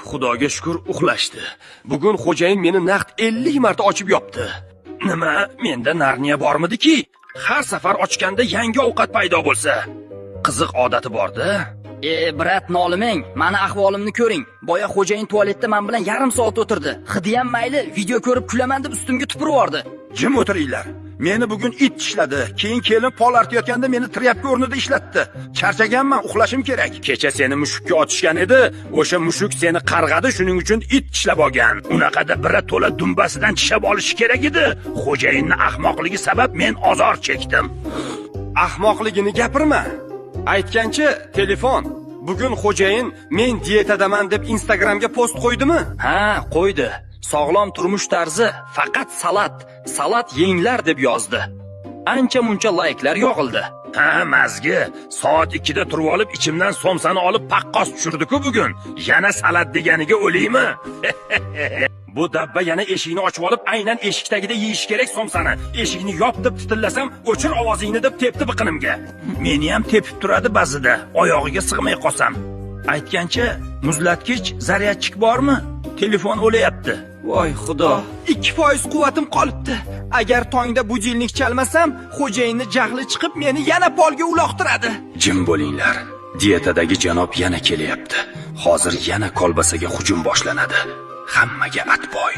Xudoga shukr uxlashdi. Bugun xo'jayin meni naqd 50 marta ochib yopdi. Nima, menda Narniya bormidi-ki? Har safar ochganda yangi ovqat paydo bo'lsa. Qiziq odati bor-da. Brat, nolimang, mani ahvolimni ko'ring. Boya xo'jayin tualetda men bilan yarim soat o'tirdi. Hidi ham mayli, video ko'rib kulaman deb ustimga tupurib yubordi. Jim o'tiringlar. Meni bugun it tishladi. Keyin kelin pol artayotganda meni trapka o'rnida ishlatdi. Charchaganman, uxlashim kerak. Kecha seni mushukka otishgan edi. O'sha mushuk seni qarg'adi, shuning uchun it tishlab olgan. Unaqada bira to'la dumbasidan tishab olishi kerak edi. Xo'jayinning ahmoqligi sabab men azor chekdim. Ahmoqligini gapirma. Aytgancha telefon. Bugun xo'jayin men dietadaman deb Instagramga post qo'ydimi? Ha, qo'ydi. Sog'lom turmush tarzi, faqat salat yenglar deb yozdi. Ancha-muncha layklar yog'ildi. Ha, mazgi. Soat 2 da turib olib, ichimdan somsani olib paqqos tushirdi-ku bugun. Yana salat deganiga o'laymi? Bu dabba yana eshikni ochib olib, aynan eshikdagida yeyish kerak somsani. Eshikni yop deb titillasam, o'chir ovozingni deb tepdi biqinimga. Meni ham tepib turadi ba'zida, oyog'iga sig'may qolsam. Aytgancha, muzlatkich, zaryadchik bormi? Telefon o'layapti. Voy xudo. 2% quvvatim qolibdi. Agar tongda budilnik chalmasam, xo'jayinni jahli chiqib meni yana polga uloqtiradi. Jim bo'linglar. Dietadagi janob yana kelyapti. Hozir yana kolbasaga hujum boshlanadi. Hammaga atboy.